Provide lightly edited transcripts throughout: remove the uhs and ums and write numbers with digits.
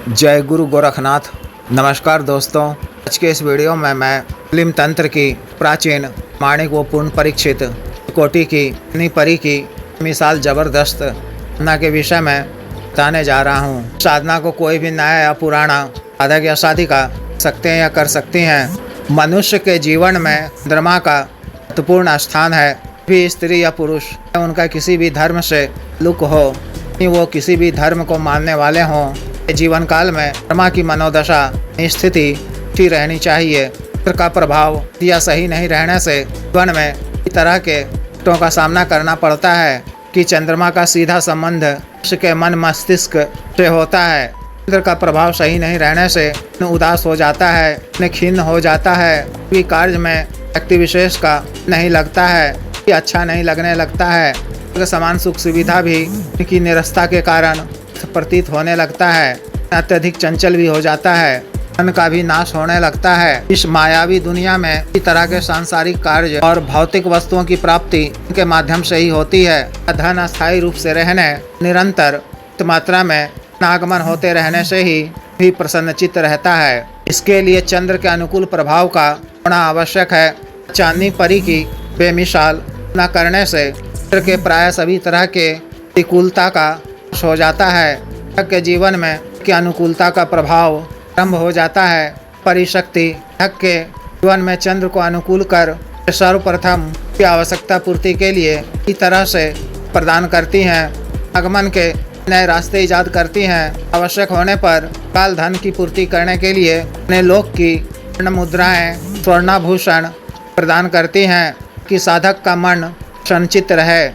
जय गुरु गोरखनाथ। नमस्कार दोस्तों, आज के इस वीडियो में मैं फिल्म तंत्र की प्राचीन माणिक व पूर्ण परीक्षित कोटि की परी की मिसाल जबरदस्त साधना के विषय में बताने जा रहा हूँ। साधना को कोई भी नया या पुराना साधक या साधिका सकते हैं या कर सकती हैं। मनुष्य के जीवन में चंद्रमा का महत्वपूर्ण स्थान है। भी स्त्री या पुरुष उनका किसी भी धर्म से लुक हो, वो किसी भी धर्म को मानने वाले हों, जीवन काल में चंद्रमा की मनोदशा स्थिति अच्छी रहनी चाहिए। चंद्र का प्रभाव या सही नहीं रहने से जीवन में इस तरह के कष्टों का सामना करना पड़ता है कि चंद्रमा का सीधा संबंध मनुष्य के मन मस्तिष्क से होता है। चंद्र का प्रभाव सही नहीं रहने से उदास हो जाता है, खिन्न हो जाता है, भी कार्य में व्यक्ति विशेष का नहीं लगता है, अच्छा नहीं लगने लगता है। समान सुख सुविधा भी इनकी निरस्ता के कारण प्रतीत होने लगता है। अत्यधिक चंचल भी हो जाता है, मन का भी नाश होने लगता है। इस मायावी दुनिया में इस तरह के सांसारिक कार्य और भौतिक वस्तुओं की प्राप्ति के माध्यम से ही होती है। धन अस्थायी रूप से रहने, निरंतर मात्रा में आगमन होते रहने से ही भी प्रसन्नचित्त रहता है। इसके लिए चंद्र के अनुकूल प्रभाव का होना आवश्यक है। चांदनी परी की बेमिसाल न करने से चंद्र के प्राय सभी तरह के प्रतिकूलता का हो जाता है। के जीवन में की अनुकूलता का प्रभाव आरंभ हो जाता है। परिशक्ति के जीवन में चंद्र को अनुकूल कर सर्वप्रथम की आवश्यकता पूर्ति के लिए इस तरह से प्रदान करती हैं। आगमन के नए रास्ते ईजाद करती हैं। आवश्यक होने पर काल धन की पूर्ति करने के लिए नए लोक की स्वर्ण मुद्राएं, स्वर्णाभूषण प्रदान करती हैं कि साधक का मन संचित रहे।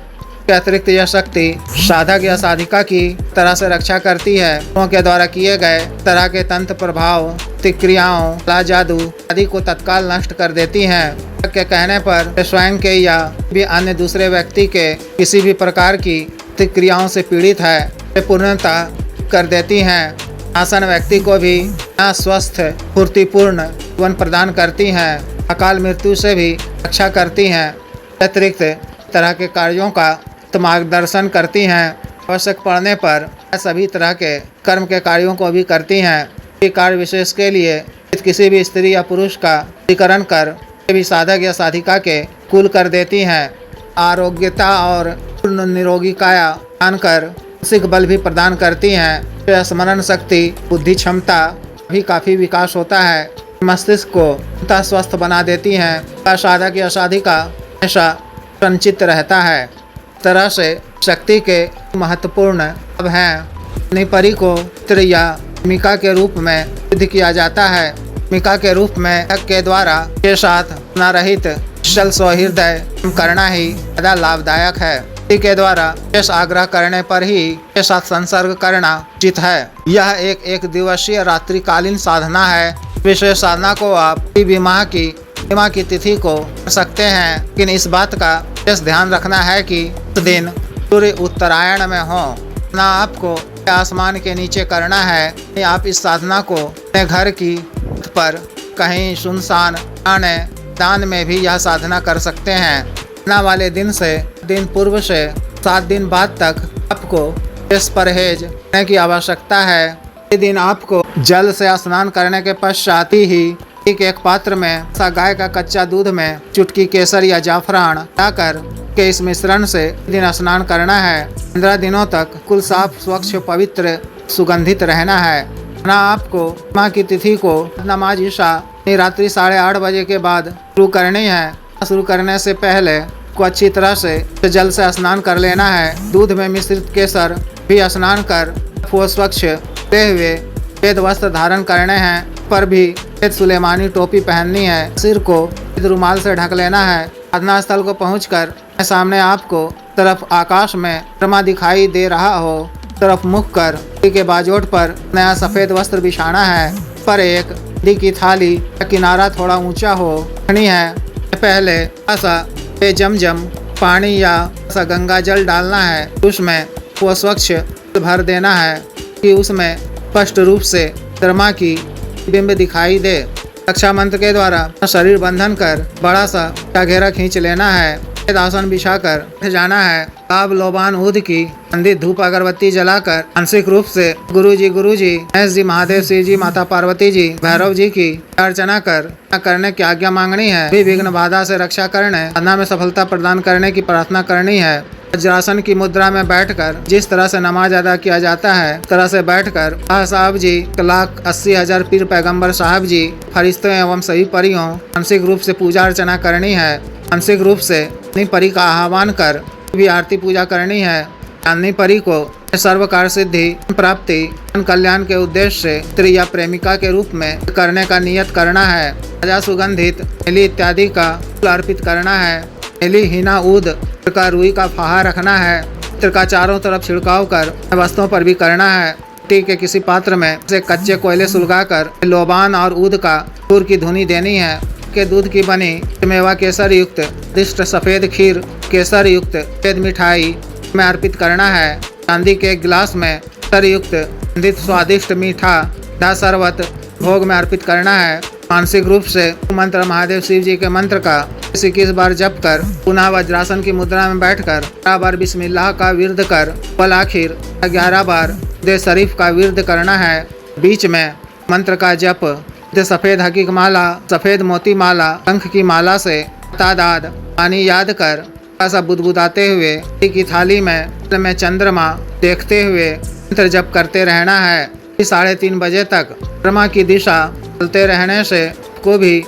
के अतिरिक्त यह शक्ति साधक या साधिका की तरह से रक्षा करती है। के द्वारा किए गए तरह के तंत्र प्रभाव, प्रतिक्रियाओं, कला, जादू आदि को तत्काल नष्ट कर देती हैं। के कहने पर स्वयं के या भी अन्य दूसरे व्यक्ति के किसी भी प्रकार की प्रतिक्रियाओं से पीड़ित है, पूर्णता कर देती हैं। आसन व्यक्ति को भी स्वस्थ फूर्तिपूर्ण जीवन प्रदान करती हैं। अकाल मृत्यु से भी रक्षा करती हैं। अतिरिक्त तरह के कार्यों का मार्गदर्शन करती हैं। आवश्यक पड़ने पर सभी तरह के कर्म के कार्यों को भी करती हैं। कार्य विशेष के लिए किसी भी स्त्री या पुरुष का अधिकरण कर भी साधक या साधिका के कुल कर देती हैं। आरोग्यता और पूर्ण निरोगी काया दान कर मानसिक बल भी प्रदान करती हैं। स्मरण शक्ति, बुद्धि क्षमता भी काफ़ी विकास होता है। मस्तिष्क को स्वस्थ बना देती हैं। साधक या साधिका हमेशा संचित रहता है। तरह से शक्ति के महत्वपूर्ण अब हैं। निपरी को चित्र या भूमिका के रूप में सिद्ध किया जाता है। भूमिका के रूप में के द्वारा के साथ अपना रहित कुशल सौहृदय करना ही ज़्यादा लाभदायक है। के द्वारा शेष आग्रह करने पर ही के साथ संसर्ग करना उचित है। यह एक दिवसीय रात्रिकालीन साधना है। विशेष साधना को आप विवाह की तिथि को कर सकते हैं, लेकिन इस बात का विशेष ध्यान रखना है कि उस दिन सूर्य उत्तरायण में हो। ना आपको आसमान के नीचे करना है। आप इस साधना को अपने घर की छत पर कहीं सुनसान मैदान में भी यह साधना कर सकते हैं। साधना वाले दिन से दिन पूर्व से 7 दिन बाद तक आपको इस परहेज करने की आवश्यकता है। इस दिन आपको जल से स्नान करने के पश्चात ही एक पात्र में गाय का कच्चा दूध में चुटकी केसर या जाफरान डालकर के इस मिश्रण से दिन स्नान करना है। 15 दिनों तक कुल साफ, स्वच्छ, पवित्र, सुगंधित रहना है। ना आपको माँ की तिथि को नमाज ईशा रात्रि 8:30 बजे के बाद शुरू करनी है। शुरू करने से पहले को अच्छी तरह से जल से स्नान कर लेना है। दूध में मिश्रित केसर भी स्नान कर स्वच्छ होते हुए सफेद वस्त्र धारण करने हैं। पर भी सुलेमानी टोपी पहननी है। सिर को रुमाल से ढक लेना है। साधना स्थल को पहुंचकर सामने आपको तरफ आकाश में चंद्रमा दिखाई दे रहा हो, तरफ मुख कर के बाजोट पर नया सफेद वस्त्र बिछाना है। पर एक दी की थाली का किनारा थोड़ा ऊंचा हो रखनी है। पहले ऐसा जमजम पानी या ऐसा गंगा जल डालना है। उसमें वो स्वच्छ भर देना है कि उसमें स्पष्ट रूप से चंद्रमा की बिंब दिखाई दे। रक्षा मंत्र के द्वारा शरीर बंधन कर बड़ा सा घेरा खींच लेना है। आसन बिछाकर बैठ जाना है। लाभ लोबान ऊद की मंदिर धूप अगरबत्ती जलाकर मानसिक रूप से गुरु जी महेश जी, महादेव, शिव जी, माता पार्वती जी, भैरव जी की अर्चना करने की आज्ञा मांगनी है। भी विघ्न बाधा से रक्षा करने, साधना में सफलता प्रदान करने की प्रार्थना करनी है। वज्रासन की मुद्रा में बैठकर जिस तरह से नमाज अदा किया जाता है, उस तरह से बैठकर साहब जी, 1,80,000 पीर पैगंबर साहब जी, फरिश्तों एवं सभी परियों मानसिक रूप से पूजा अर्चना करनी है। मानसिक रूप से अपनी परी का आह्वान कर भी आरती पूजा करनी है। चांदनी परी को सर्व कार्य सिद्धि प्राप्ति कल्याण के उद्देश्य से स्त्री या प्रेमिका के रूप में करने का नियत करना है। राजा सुगंधित मेली इत्यादि का फूल अर्पित करना है। मेली, हिना, ऊद का रुई का फाहा रखना है। चित्र का चारों तरफ छिड़काव कर वस्तुओं पर भी करना है। मिट्टी के किसी पात्र में से कच्चे कोयले सुलगाकर लोबान और ऊद का सूर की धुनी देनी है। के दूध की बनी मेवा केसर युक्त दिष्ट सफेद खीर, केसर युक्त सफेद मिठाई में अर्पित करना है। चांदी के एक गिलास में केसर युक्त स्वादिष्ट मीठा दा शरबत भोग में अर्पित करना है। मानसिक रूप से मंत्र महादेव शिव जी के मंत्र का 21 बार जप कर पुनः वज्रासन की मुद्रा में बैठकर 11 बार बिस्मिल्लाह का विर्द कर पल आखिर 11 बार दे शरीफ का विर्द करना है। बीच में मंत्र का जप सफेद हकीक माला, सफेद मोती माला, शंख की माला से तादाद पानी याद कर ऐसा बुदबुदाते हुए की थाली में चंद्रमा देखते हुए मंत्र जप करते रहना है। 3:30 बजे तक चंद्रमा की दिशा चलते रहने से को भी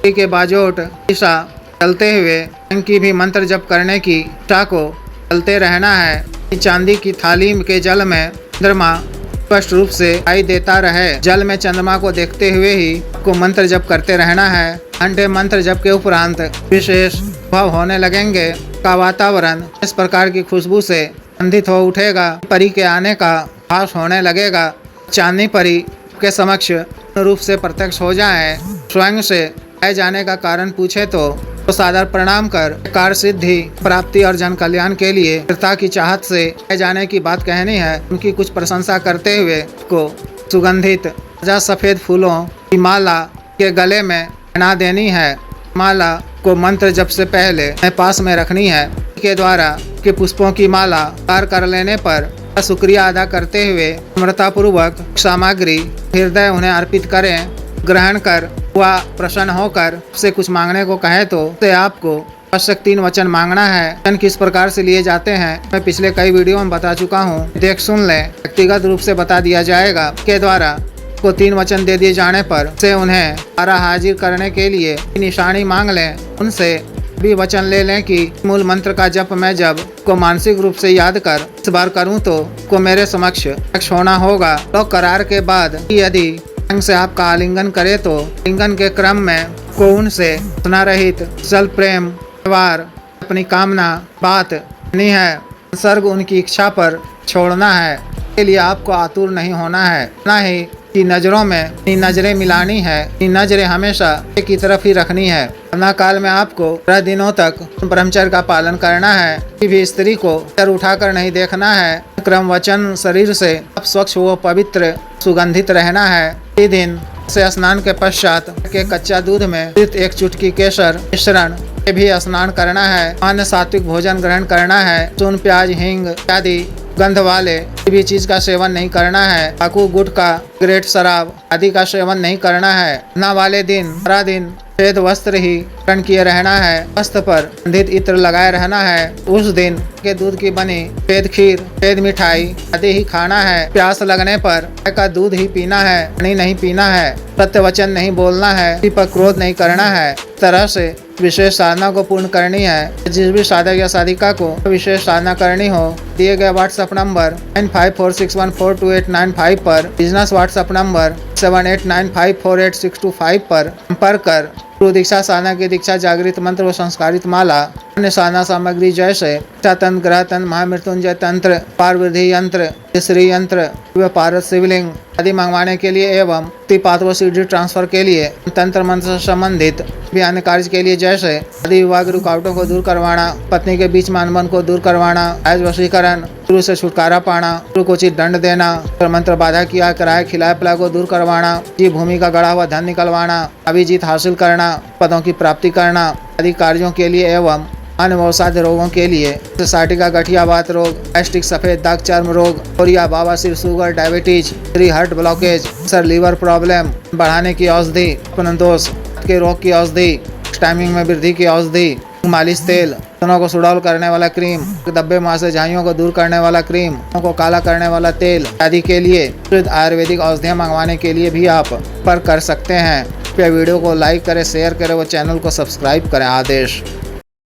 के बाजोट दिशा चलते हुए की भी मंत्र जप करने की इच्छा को चलते रहना है। चांदी की थाली के जल में चंद्रमा स्पष्ट रूप से दिखाई देता रहे। जल में चंद्रमा को देखते हुए ही को मंत्र जप करते रहना है। घंटे मंत्र जप के उपरांत विशेष भाव होने लगेंगे का वातावरण इस प्रकार की खुशबू से सुगंधित हो उठेगा। परी के आने का भास होने लगेगा। चांदनी परी के समक्ष रूप से प्रत्यक्ष हो जाए। स्वयं से आए जाने का कारण पूछे तो सादर प्रणाम कर कार्य सिद्धि प्राप्ति और जन कल्याण के लिए कृता की चाहत से आए जाने की बात कहनी है। उनकी कुछ प्रशंसा करते हुए को सुगंधित सफेद फूलों की माला के गले में पहना देनी है। माला को मंत्र जप से पहले पास में रखनी है। के द्वारा के पुष्पों की माला तैयार कर लेने पर शुक्रिया अदा करते हुए नम्रतापूर्वक सामग्री हृदय उन्हें अर्पित करें। ग्रहण कर वह प्रसन्न होकर से कुछ मांगने को कहे तो उसे आपको आवश्यक 3 वचन मांगना है। वचन किस प्रकार से लिए जाते हैं मैं पिछले कई वीडियो में बता चुका हूँ, देख सुन लें। व्यक्तिगत रूप से बता दिया जाएगा। के द्वारा को 3 वचन दे दिए जाने पर से उन्हें सारा हाजिर करने के लिए निशानी मांग लें। उनसे भी वचन ले लें कि मूल मंत्र का जप मैं जब को मानसिक रूप से याद कर इस बार करूं तो को मेरे समक्ष होना होगा। तो करार के बाद यदि ढंग से आपका आलिंगन करे तो आलिंगन के क्रम में को उनसे सुना रहित सल प्रेम व्यवहार अपनी कामना बात नहीं है, सर्ग उनकी इच्छा पर छोड़ना है। इसके लिए आपको आतुर नहीं होना है, ना ही कि नजरों में नजरें मिलानी है। नजरें हमेशा एक की तरफ ही रखनी है। वरना काल में आपको 3 दिनों तक ब्रह्मचर्य का पालन करना है। किसी भी स्त्री को सर उठाकर नहीं देखना है। क्रम वचन शरीर से आप स्वच्छ व पवित्र सुगंधित रहना है। इसी दिन से स्नान के पश्चात के कच्चा दूध में 1 चुटकी केसर मिश्रण से भी स्नान करना है। अन्य सात्विक भोजन ग्रहण करना है। चून, प्याज, हींग इत्यादि गंध वाले किसी भी चीज का सेवन नहीं करना है। तंबाकू, गुटखा, सिगरेट, शराब आदि का सेवन नहीं करना है। न वाले दिन सारा दिन सफेद वस्त्र ही धारण किए रहना है। वस्त्र पर सुगंधित इत्र लगाए रहना है। उस दिन के दूध की बनी सफेद खीर, सफेद मिठाई आदि ही खाना है। प्यास लगने पर गाय का दूध ही पीना है, पानी नहीं पीना है। सत्य वचन नहीं बोलना है। किसी पर क्रोध नहीं करना है। इस तरह से विशेष साधना को पूर्ण करनी है। जिस भी साधक या साधिका को विशेष साधना करनी हो दिए गए व्हाट्सएप नंबर 9546142895 पर, बिजनेस व्हाट्सएप नंबर 78954862 पर संपर्क कर गुरु दीक्षा साधना की दीक्षा, जागृत मंत्र व संस्कारित माला, अन्य साधना सामग्री जैसे तंत्र, ग्रह तंत्र, महामृत्युंजय तंत्र, पारवृद्धि यंत्र, श्री यंत्र, पारस शिवलिंग आदि मंगवाने के लिए एवं पात्र व सीडी ट्रांसफर के लिए तंत्र मंत्र से संबंधित भी अन्य कार्य के लिए जैसे आदि विवाह रुकावटों को दूर करवाना, पत्नी के बीच अनबन को दूर करवाना, आज वशीकरण, गुरु से छुटकारा पाना, गुरु को उचित दंड देना, मंत्र बाधा किया कराए खिलाए पिलाए को दूर करवाना, जी भूमि का गड़ा हुआ धन निकलवाना, अभिजीत हासिल करना, पदों की प्राप्ति करना आदि कार्यों के लिए एवं अन्य बहुसाध्य रोगों के लिए साटिका, गठियावात रोग, गैस्ट्रिक, सफेद दाग, चर्म रोग, कोरिया, बवासीर, शुगर, डायबिटीज, हार्ट ब्लॉकेज, सर, लीवर प्रॉब्लम बढ़ाने की औषधि, दोष के रोग की औषधि, टाइमिंग में वृद्धि की औषधि, मालिश तेल, स्तनों को सुडौल करने वाला क्रीम, धब्बे, मुहासे, झाइयों को दूर करने वाला क्रीम, को काला करने वाला तेल आदि के लिए आयुर्वेदिक औषधियाँ मंगवाने के लिए भी आप पर कर सकते हैं। वीडियो को लाइक करें, शेयर करें व चैनल को सब्सक्राइब करें। आदेश।